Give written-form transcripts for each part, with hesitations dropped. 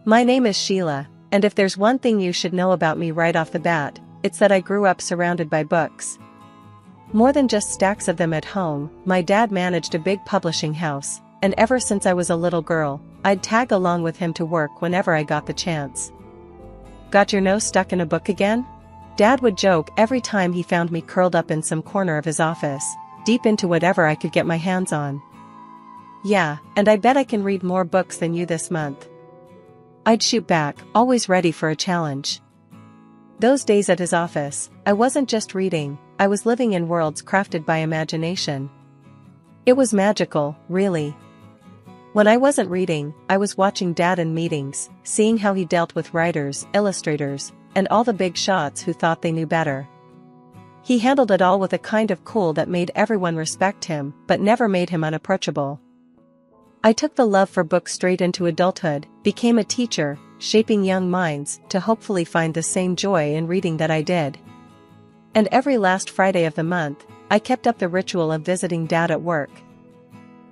My name is Sheila, and if there's one thing you should know about me right off the bat, it's that I grew up surrounded by books. More than just stacks of them at home, my dad managed a big publishing house, and ever since I was a little girl, I'd tag along with him to work whenever I got the chance. Got your nose stuck in a book again? Dad would joke every time he found me curled up in some corner of his office, deep into whatever I could get my hands on. Yeah, and I bet I can read more books than you this month. I'd shoot back, always ready for a challenge. Those days at his office, I wasn't just reading, I was living in worlds crafted by imagination. It was magical, really. When I wasn't reading, I was watching Dad in meetings, seeing how he dealt with writers, illustrators, and all the big shots who thought they knew better. He handled it all with a kind of cool that made everyone respect him, but never made him unapproachable. I took the love for books straight into adulthood, became a teacher, shaping young minds to hopefully find the same joy in reading that I did. And every last Friday of the month, I kept up the ritual of visiting Dad at work.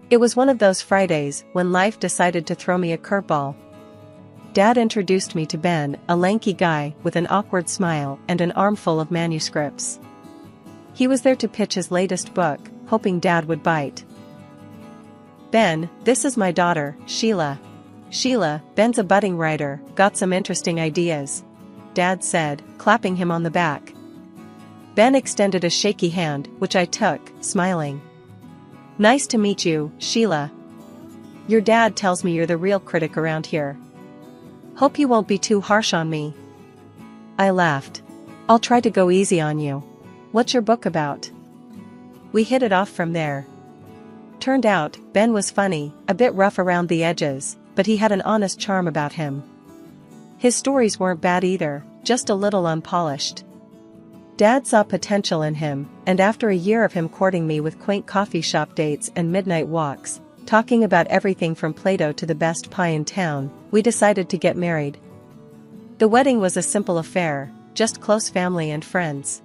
It was one of those Fridays when life decided to throw me a curveball. Dad introduced me to Ben, a lanky guy with an awkward smile and an armful of manuscripts. He was there to pitch his latest book, hoping Dad would bite. Ben, this is my daughter, Sheila. Sheila, Ben's a budding writer, got some interesting ideas, Dad said, clapping him on the back. Ben extended a shaky hand, which I took, smiling. Nice to meet you, Sheila. Your dad tells me you're the real critic around here. Hope you won't be too harsh on me. I laughed. I'll try to go easy on you. What's your book about? We hit it off from there. Turned out, Ben was funny, a bit rough around the edges, but he had an honest charm about him. His stories weren't bad either, just a little unpolished. Dad saw potential in him, and after a year of him courting me with quaint coffee shop dates and midnight walks, talking about everything from Play-Doh to the best pie in town, we decided to get married. The wedding was a simple affair, just close family and friends.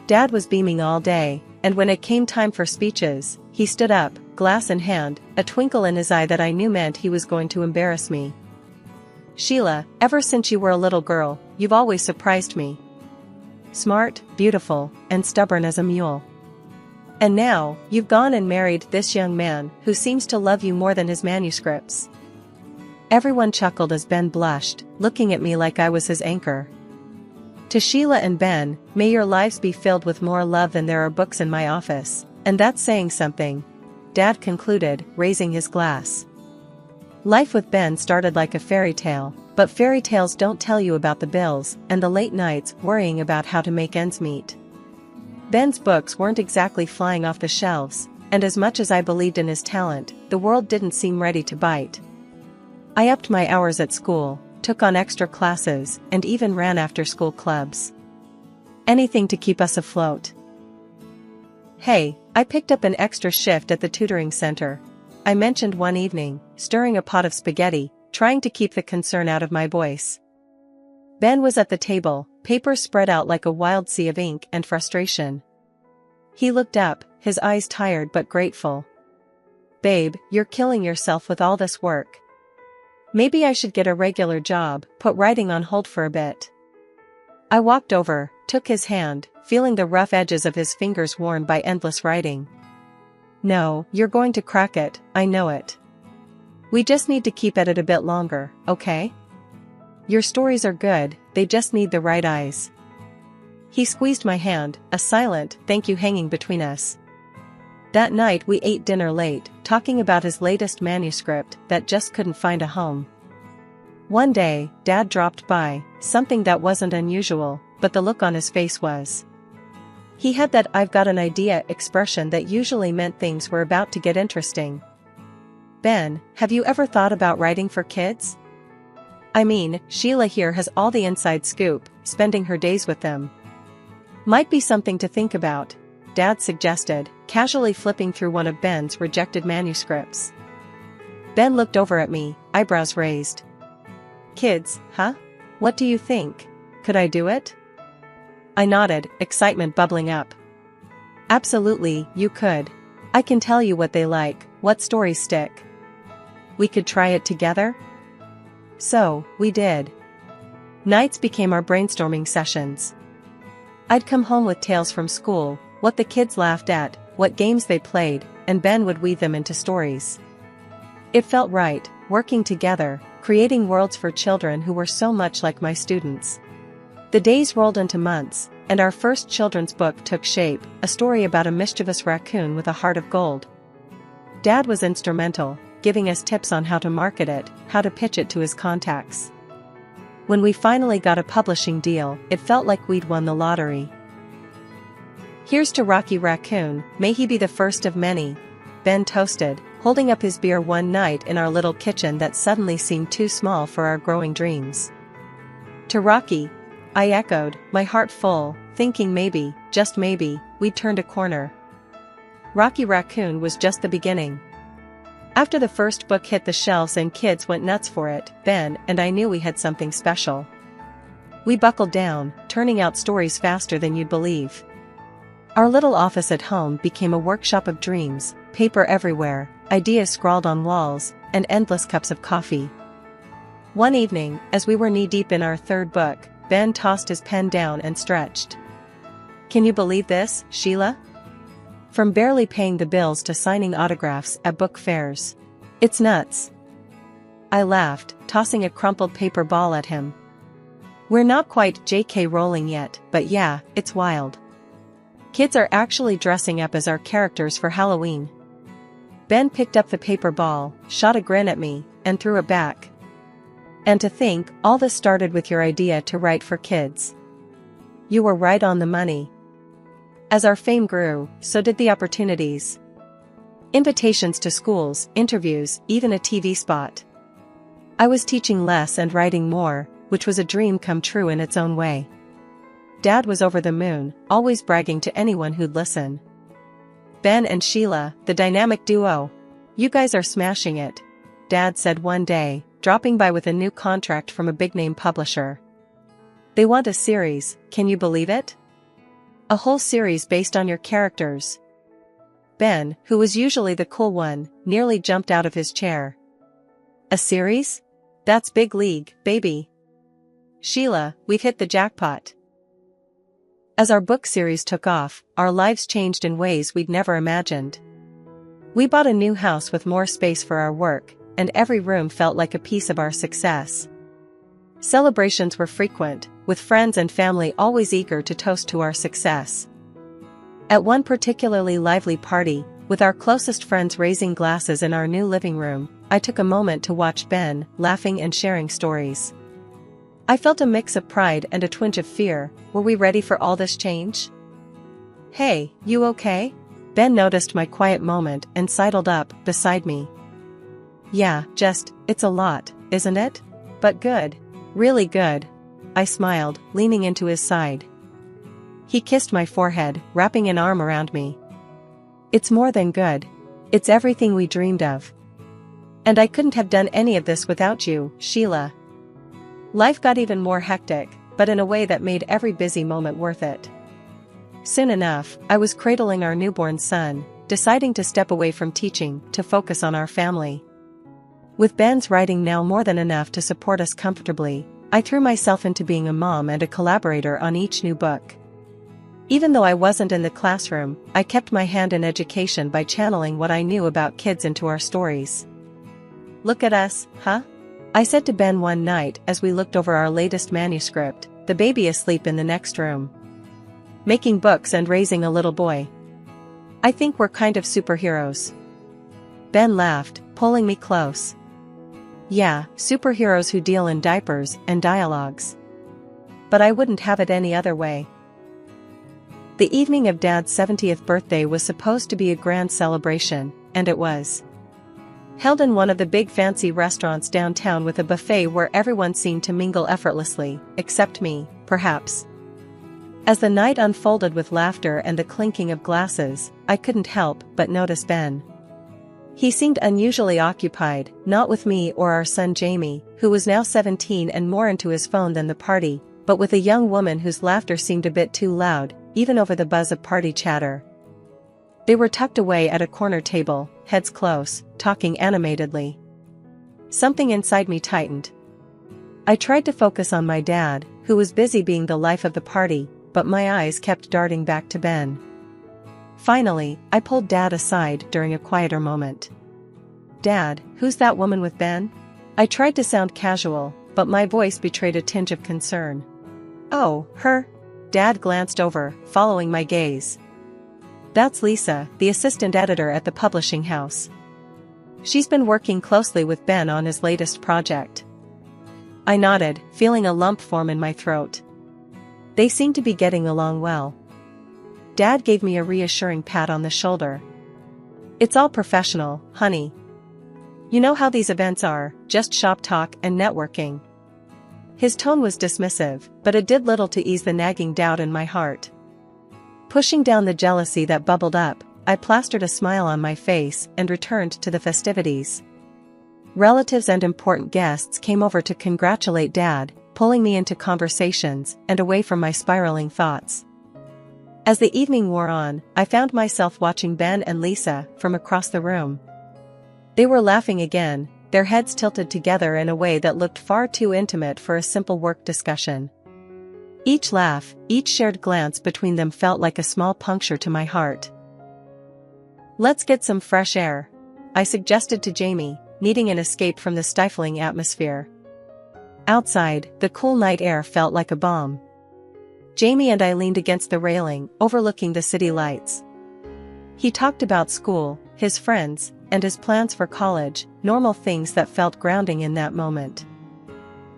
Dad was beaming all day, and when it came time for speeches, he stood up, glass in hand, a twinkle in his eye that I knew meant he was going to embarrass me. Sheila, ever since you were a little girl, you've always surprised me. Smart, beautiful, and stubborn as a mule. And now, you've gone and married this young man who seems to love you more than his manuscripts. Everyone chuckled as Ben blushed, looking at me like I was his anchor. To Sheila and Ben, may your lives be filled with more love than there are books in my office, and that's saying something, Dad concluded, raising his glass. Life with Ben started like a fairy tale, but fairy tales don't tell you about the bills and the late nights worrying about how to make ends meet. Ben's books weren't exactly flying off the shelves, and as much as I believed in his talent, the world didn't seem ready to bite. I upped my hours at school, took on extra classes, and even ran after-school clubs. Anything to keep us afloat. Hey, I picked up an extra shift at the tutoring center, I mentioned one evening, stirring a pot of spaghetti, trying to keep the concern out of my voice. Ben was at the table, papers spread out like a wild sea of ink and frustration. He looked up, his eyes tired but grateful. Babe, you're killing yourself with all this work. Maybe I should get a regular job, put writing on hold for a bit. I walked over, took his hand, feeling the rough edges of his fingers worn by endless writing. No, you're going to crack it, I know it. We just need to keep at it a bit longer, okay? Your stories are good, they just need the right eyes. He squeezed my hand, a silent thank you hanging between us. That night we ate dinner late, talking about his latest manuscript that just couldn't find a home. One day, Dad dropped by, something that wasn't unusual, but the look on his face was. He had that "I've got an idea" expression that usually meant things were about to get interesting. Ben, have you ever thought about writing for kids? I mean, Sheila here has all the inside scoop, spending her days with them. Might be something to think about, Dad suggested, casually flipping through one of Ben's rejected manuscripts. Ben looked over at me, eyebrows raised. Kids, huh? What do you think? Could I do it? I nodded, excitement bubbling up. Absolutely, you could. I can tell you what they like, what stories stick. We could try it together? So, we did. Nights became our brainstorming sessions. I'd come home with tales from school, what the kids laughed at, what games they played, and Ben would weave them into stories. It felt right, working together, creating worlds for children who were so much like my students. The days rolled into months, and our first children's book took shape, a story about a mischievous raccoon with a heart of gold. Dad was instrumental, giving us tips on how to market it, how to pitch it to his contacts. When we finally got a publishing deal, it felt like we'd won the lottery. "Here's to Rocky Raccoon, may he be the first of many," Ben toasted, holding up his beer one night in our little kitchen that suddenly seemed too small for our growing dreams. "To Rocky," I echoed, my heart full, thinking maybe, just maybe, we'd turned a corner. Rocky Raccoon was just the beginning. After the first book hit the shelves and kids went nuts for it, Ben and I knew we had something special. We buckled down, turning out stories faster than you'd believe. Our little office at home became a workshop of dreams, paper everywhere, ideas scrawled on walls, and endless cups of coffee. One evening, as we were knee-deep in our third book, Ben tossed his pen down and stretched. "Can you believe this, Sheila? From barely paying the bills to signing autographs at book fairs. It's nuts." I laughed, tossing a crumpled paper ball at him. "We're not quite J.K. Rowling yet, but yeah, it's wild. Kids are actually dressing up as our characters for Halloween." Ben picked up the paper ball, shot a grin at me, and threw it back. "And to think, all this started with your idea to write for kids. You were right on the money." As our fame grew, so did the opportunities. Invitations to schools, interviews, even a TV spot. I was teaching less and writing more, which was a dream come true in its own way. Dad was over the moon, always bragging to anyone who'd listen. "Ben and Sheila, the dynamic duo. You guys are smashing it," Dad said one day, dropping by with a new contract from a big-name publisher. "They want a series, can you believe it? A whole series based on your characters." Ben, who was usually the cool one, nearly jumped out of his chair. "A series? That's big league, baby. Sheila, we've hit the jackpot." As our book series took off, our lives changed in ways we'd never imagined. We bought a new house with more space for our work, and every room felt like a piece of our success. Celebrations were frequent, with friends and family always eager to toast to our success. At one particularly lively party, with our closest friends raising glasses in our new living room, I took a moment to watch Ben, laughing and sharing stories. I felt a mix of pride and a twinge of fear. Were we ready for all this change? "Hey, you okay?" Ben noticed my quiet moment and sidled up beside me. "Yeah, it's a lot, isn't it? But good. Really good." I smiled, leaning into his side. He kissed my forehead, wrapping an arm around me. "It's more than good. It's everything we dreamed of. And I couldn't have done any of this without you, Sheila." Life got even more hectic, but in a way that made every busy moment worth it. Soon enough, I was cradling our newborn son, deciding to step away from teaching to focus on our family. With Ben's writing now more than enough to support us comfortably, I threw myself into being a mom and a collaborator on each new book. Even though I wasn't in the classroom, I kept my hand in education by channeling what I knew about kids into our stories. "Look at us, huh?" I said to Ben one night as we looked over our latest manuscript, the baby asleep in the next room. "Making books and raising a little boy. I think we're kind of superheroes." Ben laughed, pulling me close. "Yeah, superheroes who deal in diapers and dialogues. But I wouldn't have it any other way." The evening of Dad's 70th birthday was supposed to be a grand celebration, and it was. Held in one of the big fancy restaurants downtown with a buffet where everyone seemed to mingle effortlessly, except me, perhaps. As the night unfolded with laughter and the clinking of glasses, I couldn't help but notice Ben. He seemed unusually occupied, not with me or our son Jamie, who was now 17 and more into his phone than the party, but with a young woman whose laughter seemed a bit too loud, even over the buzz of party chatter. They were tucked away at a corner table, heads close, talking animatedly. Something inside me tightened. I tried to focus on my dad, who was busy being the life of the party, but my eyes kept darting back to Ben. Finally, I pulled Dad aside during a quieter moment. "Dad, who's that woman with Ben?" I tried to sound casual, but my voice betrayed a tinge of concern. "Oh, her?" Dad glanced over, following my gaze. "That's Lisa, the assistant editor at the publishing house. She's been working closely with Ben on his latest project." I nodded, feeling a lump form in my throat. They seemed to be getting along well. Dad gave me a reassuring pat on the shoulder. "It's all professional, honey. You know how these events are, just shop talk and networking." His tone was dismissive, but it did little to ease the nagging doubt in my heart. Pushing down the jealousy that bubbled up, I plastered a smile on my face and returned to the festivities. Relatives and important guests came over to congratulate Dad, pulling me into conversations and away from my spiraling thoughts. As the evening wore on, I found myself watching Ben and Lisa from across the room. They were laughing again, their heads tilted together in a way that looked far too intimate for a simple work discussion. Each laugh, each shared glance between them felt like a small puncture to my heart. "Let's get some fresh air," I suggested to Jamie, needing an escape from the stifling atmosphere. Outside, the cool night air felt like a balm. Jamie and I leaned against the railing, overlooking the city lights. He talked about school, his friends, and his plans for college, normal things that felt grounding in that moment.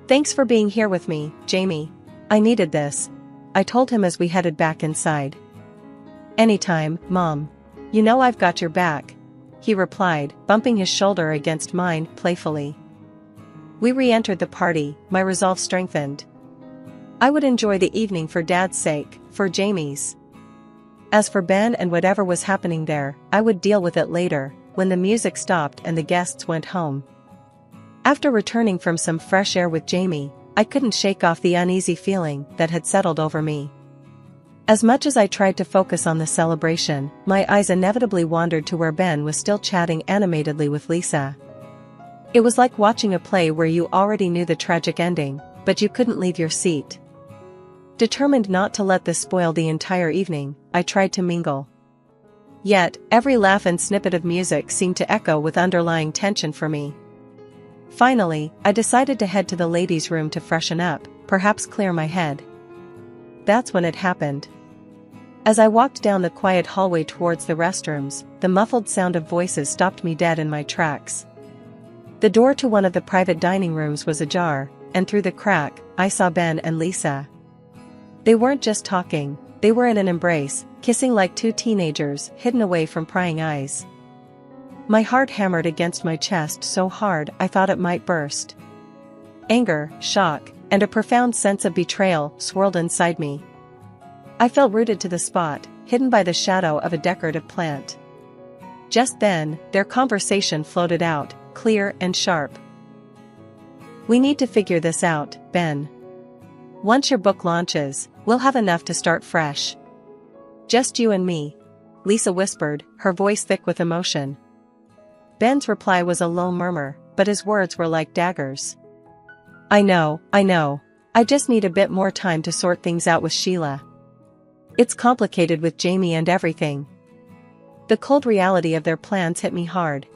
"Thanks for being here with me, Jamie. I needed this," I told him as we headed back inside. "Anytime, Mom. You know I've got your back," he replied, bumping his shoulder against mine playfully. We re-entered the party, my resolve strengthened. I would enjoy the evening for Dad's sake, for Jamie's. As for Ben and whatever was happening there, I would deal with it later, when the music stopped and the guests went home. After returning from some fresh air with Jamie, I couldn't shake off the uneasy feeling that had settled over me. As much as I tried to focus on the celebration, my eyes inevitably wandered to where Ben was still chatting animatedly with Lisa. It was like watching a play where you already knew the tragic ending, but you couldn't leave your seat. Determined not to let this spoil the entire evening, I tried to mingle. Yet, every laugh and snippet of music seemed to echo with underlying tension for me. Finally, I decided to head to the ladies' room to freshen up, perhaps clear my head. That's when it happened. As I walked down the quiet hallway towards the restrooms, the muffled sound of voices stopped me dead in my tracks. The door to one of the private dining rooms was ajar, and through the crack, I saw Ben and Lisa. They weren't just talking, they were in an embrace, kissing like two teenagers hidden away from prying eyes. My heart hammered against my chest so hard I thought it might burst. Anger, shock, and a profound sense of betrayal swirled inside me. I felt rooted to the spot, hidden by the shadow of a decorative plant. Just then, their conversation floated out, clear and sharp. "We need to figure this out, Ben. Once your book launches, we'll have enough to start fresh. Just you and me," Lisa whispered, her voice thick with emotion. Ben's reply was a low murmur, but his words were like daggers. I know. I just need a bit more time to sort things out with Sheila. It's complicated with Jamie and everything." The cold reality of their plans hit me hard.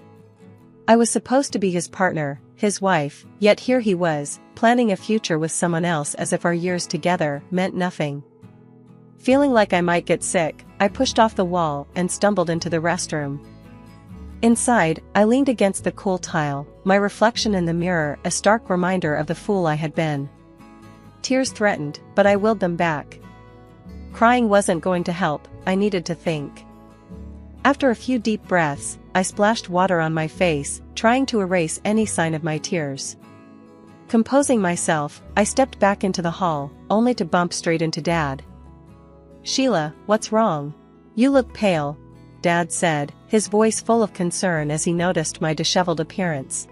I was supposed to be his partner, his wife, yet here he was, planning a future with someone else as if our years together meant nothing. Feeling like I might get sick, I pushed off the wall and stumbled into the restroom. Inside, I leaned against the cool tile, my reflection in the mirror a stark reminder of the fool I had been. Tears threatened, but I willed them back. Crying wasn't going to help, I needed to think. After a few deep breaths, I splashed water on my face, trying to erase any sign of my tears. Composing myself, I stepped back into the hall, only to bump straight into Dad. "Sheila, what's wrong? You look pale," Dad said, his voice full of concern as he noticed my disheveled appearance.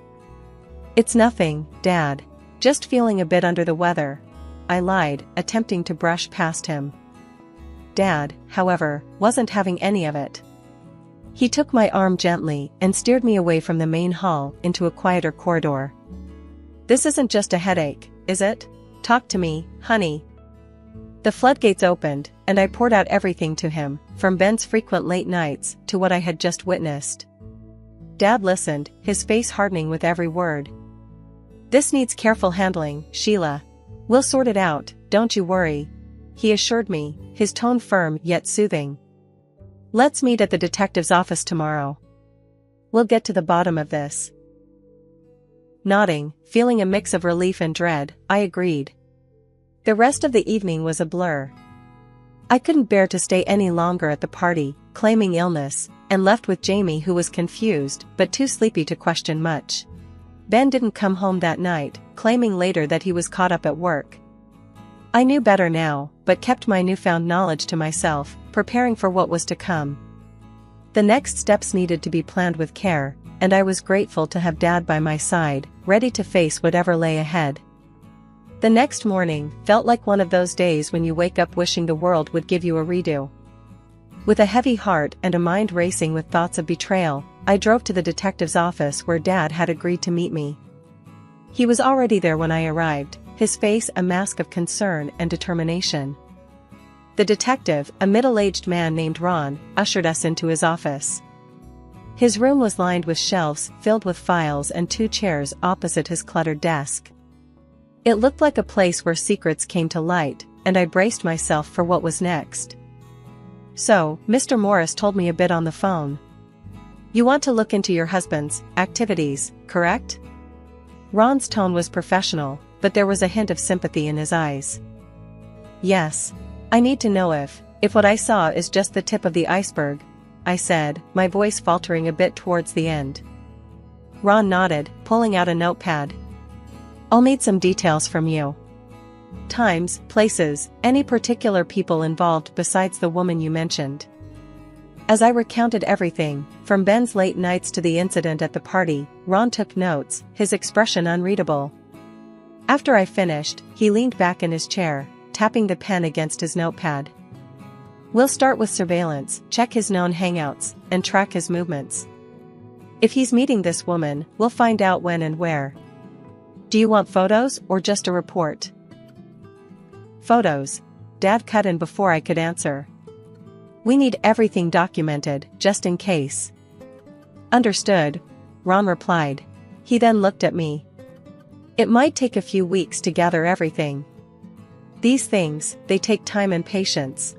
"It's nothing, Dad. Just feeling a bit under the weather," I lied, attempting to brush past him. Dad, however, wasn't having any of it. He took my arm gently and steered me away from the main hall into a quieter corridor. "This isn't just a headache," is it? Talk to me, honey. The floodgates opened, and I poured out everything to him, from Ben's frequent late nights to what I had just witnessed. Dad listened, his face hardening with every word. "This needs careful handling, Sheila. We'll sort it out, don't you worry," he assured me, his tone firm yet soothing. "Let's meet at the detective's office tomorrow. We'll get to the bottom of this." Nodding, feeling a mix of relief and dread, I agreed. The rest of the evening was a blur. I couldn't bear to stay any longer at the party, claiming illness, and left with Jamie, who was confused but too sleepy to question much. Ben didn't come home that night, claiming later that he was caught up at work. I knew better now, but kept my newfound knowledge to myself, preparing for what was to come. The next steps needed to be planned with care, and I was grateful to have Dad by my side, ready to face whatever lay ahead. The next morning felt like one of those days when you wake up wishing the world would give you a redo. With a heavy heart and a mind racing with thoughts of betrayal, I drove to the detective's office where Dad had agreed to meet me. He was already there when I arrived, his face a mask of concern and determination. The detective, a middle-aged man named Ron, ushered us into his office. His room was lined with shelves filled with files and 2 chairs opposite his cluttered desk. It looked like a place where secrets came to light, and I braced myself for what was next. "So, Mr. Morris told me a bit on the phone. You want to look into your husband's activities, correct?" Ron's tone was professional, but there was a hint of sympathy in his eyes. "Yes. I need to know if what I saw is just the tip of the iceberg," I said, my voice faltering a bit towards the end. Ron nodded, pulling out a notepad. "I'll need some details from you. Times, places, any particular people involved besides the woman you mentioned." As I recounted everything, from Ben's late nights to the incident at the party, Ron took notes, his expression unreadable. After I finished, he leaned back in his chair, tapping the pen against his notepad. "We'll start with surveillance, check his known hangouts, and track his movements. If he's meeting this woman, we'll find out when and where. Do you want photos or just a report?" "Photos," Dad cut in before I could answer. "We need everything documented, just in case." "Understood," Ron replied. He then looked at me. "It might take a few weeks to gather everything. These things, they take time and patience."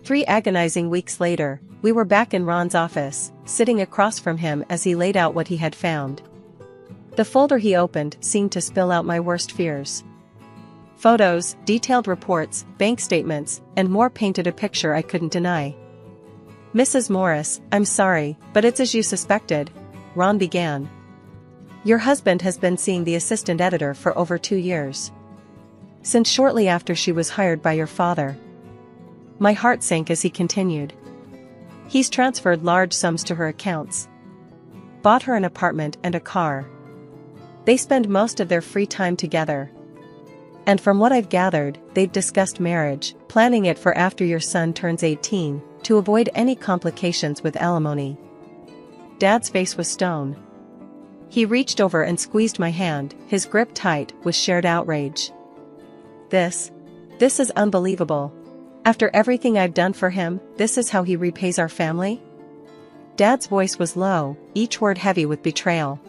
3 agonizing weeks later, we were back in Ron's office, sitting across from him as he laid out what he had found. The folder he opened seemed to spill out my worst fears. Photos, detailed reports, bank statements, and more painted a picture I couldn't deny. "Mrs. Morris, I'm sorry, but it's as you suspected," Ron began. "Your husband has been seeing the assistant editor for over 2 years. Since shortly after she was hired by your father." My heart sank as he continued. "He's transferred large sums to her accounts. Bought her an apartment and a car. They spend most of their free time together. And from what I've gathered, they've discussed marriage, planning it for after your son turns 18, to avoid any complications with alimony." Dad's face was stone. He reached over and squeezed my hand, his grip tight with shared outrage. This is unbelievable. After everything I've done for him, this is how he repays our family?" Dad's voice was low, each word heavy with betrayal.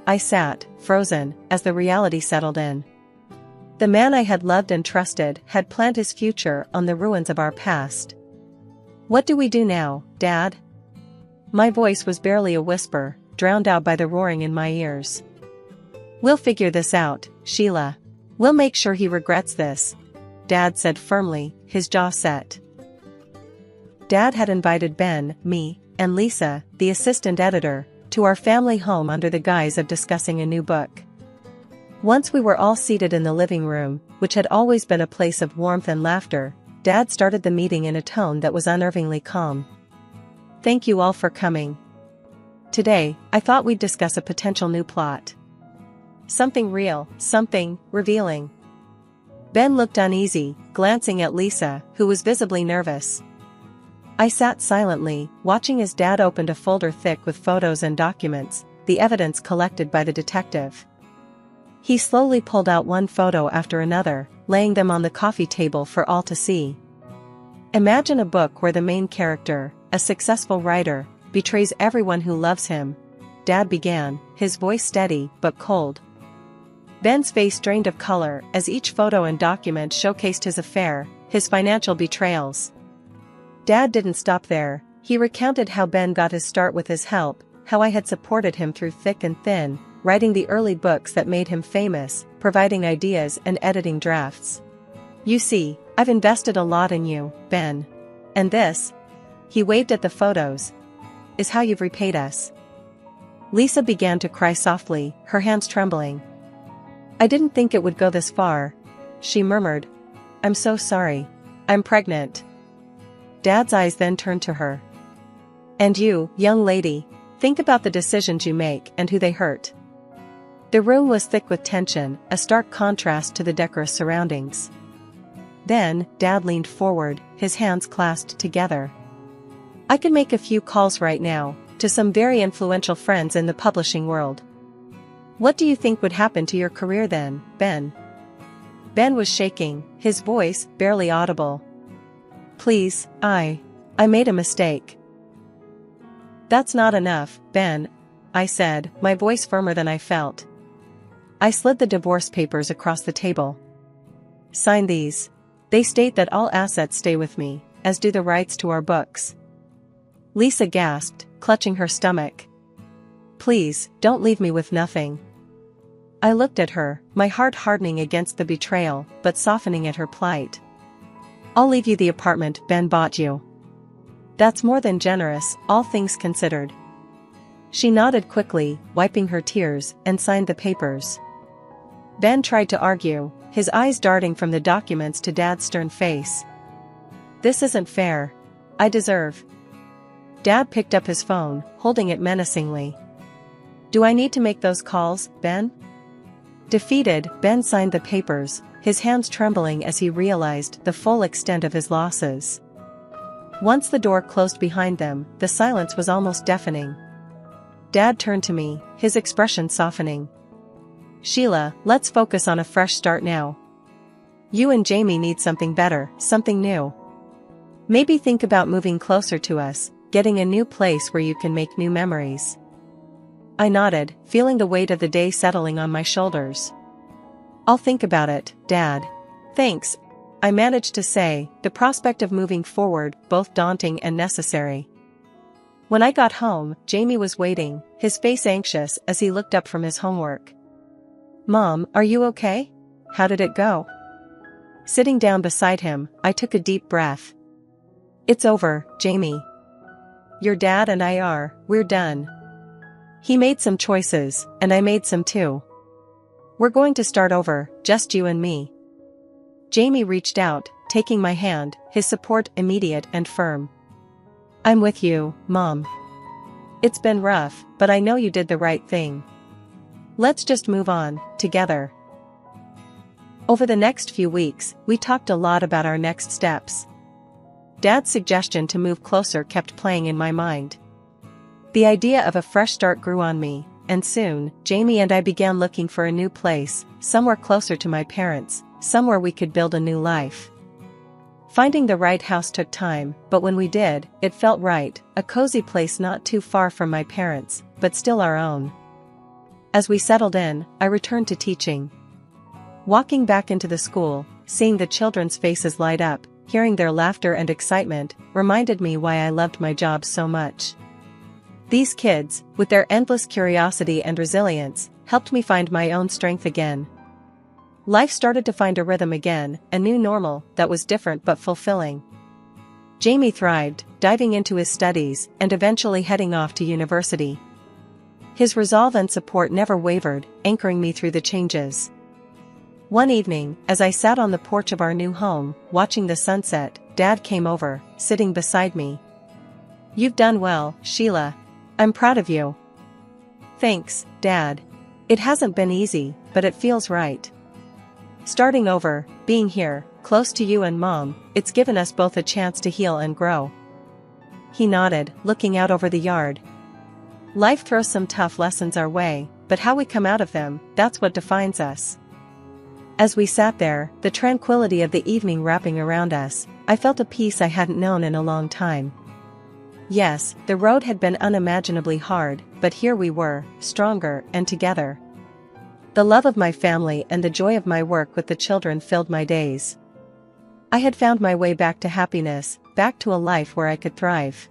I sat, frozen, as the reality settled in. The man I had loved and trusted had planned his future on the ruins of our past. "What do we do now, Dad?" My voice was barely a whisper, drowned out by the roaring in my ears. "We'll figure this out, Sheila. We'll make sure he regrets this," Dad said firmly, his jaw set. Dad had invited Ben, me, and Lisa, the assistant editor, to our family home under the guise of discussing a new book. Once we were all seated in the living room, which had always been a place of warmth and laughter, Dad started the meeting in a tone that was unnervingly calm. "Thank you all for coming. Today, I thought we'd discuss a potential new plot. Something real, something revealing." Ben looked uneasy, glancing at Lisa, who was visibly nervous. I sat silently, watching as Dad opened a folder thick with photos and documents, the evidence collected by the detective. He slowly pulled out one photo after another, laying them on the coffee table for all to see. Imagine a book where the main character, a successful writer, betrays everyone who loves him. Dad began, his voice steady but cold. Ben's face drained of color as each photo and document showcased his affair, his financial betrayals. Dad didn't stop there. He recounted how Ben got his start with his help, how I had supported him through thick and thin, writing the early books that made him famous, providing ideas and editing drafts. You see, I've invested a lot in you, Ben. And this, he waved at the photos, is how you've repaid us. Lisa began to cry softly, her hands trembling. I didn't think it would go this far, she murmured. I'm so sorry. I'm pregnant. Dad's eyes then turned to her. And you, young lady, think about the decisions you make and who they hurt. The room was thick with tension, a stark contrast to the decorous surroundings. Then, Dad leaned forward, his hands clasped together. I could make a few calls right now, to some very influential friends in the publishing world. What do you think would happen to your career then, Ben? Ben was shaking, his voice barely audible. Please, I made a mistake. That's not enough, Ben, I said, my voice firmer than I felt. I slid the divorce papers across the table. Sign these. They state that all assets stay with me, as do the rights to our books. Lisa gasped, clutching her stomach. Please, don't leave me with nothing. I looked at her, my heart hardening against the betrayal, but softening at her plight. I'll leave you the apartment Ben bought you. That's more than generous, all things considered. She nodded quickly, wiping her tears, and signed the papers. Ben tried to argue, his eyes darting from the documents to Dad's stern face. This isn't fair. I deserve. Dad picked up his phone, holding it menacingly. Do I need to make those calls, Ben? Defeated, Ben signed the papers, his hands trembling as he realized the full extent of his losses. Once the door closed behind them, the silence was almost deafening. Dad turned to me, his expression softening. Sheila, let's focus on a fresh start now. You and Jamie need something better, something new. Maybe think about moving closer to us, getting a new place where you can make new memories. I nodded, feeling the weight of the day settling on my shoulders. I'll think about it, Dad. Thanks, I managed to say, the prospect of moving forward both daunting and necessary. When I got home, Jamie was waiting, his face anxious as he looked up from his homework. Mom, are you okay? How did it go? Sitting down beside him, I took a deep breath. It's over, Jamie. Your dad and we're done. He made some choices, and I made some too. We're going to start over, just you and me. Jamie reached out, taking my hand, his support immediate and firm. I'm with you, Mom. It's been rough, but I know you did the right thing. Let's just move on, together. Over the next few weeks, we talked a lot about our next steps. Dad's suggestion to move closer kept playing in my mind. The idea of a fresh start grew on me, and soon, Jamie and I began looking for a new place, somewhere closer to my parents, somewhere we could build a new life. Finding the right house took time, but when we did, it felt right, a cozy place not too far from my parents, but still our own. As we settled in, I returned to teaching. Walking back into the school, seeing the children's faces light up, hearing their laughter and excitement, reminded me why I loved my job so much. These kids, with their endless curiosity and resilience, helped me find my own strength again. Life started to find a rhythm again, a new normal that was different but fulfilling. Jamie thrived, diving into his studies and eventually heading off to university. His resolve and support never wavered, anchoring me through the changes. One evening, as I sat on the porch of our new home, watching the sunset, Dad came over, sitting beside me. You've done well, Sheila. I'm proud of you. Thanks, Dad. It hasn't been easy, but it feels right. Starting over, being here, close to you and Mom, it's given us both a chance to heal and grow. He nodded, looking out over the yard. Life throws some tough lessons our way, but how we come out of them, that's what defines us. As we sat there, the tranquility of the evening wrapping around us, I felt a peace I hadn't known in a long time. Yes, the road had been unimaginably hard, but here we were, stronger and together. The love of my family and the joy of my work with the children filled my days. I had found my way back to happiness, back to a life where I could thrive.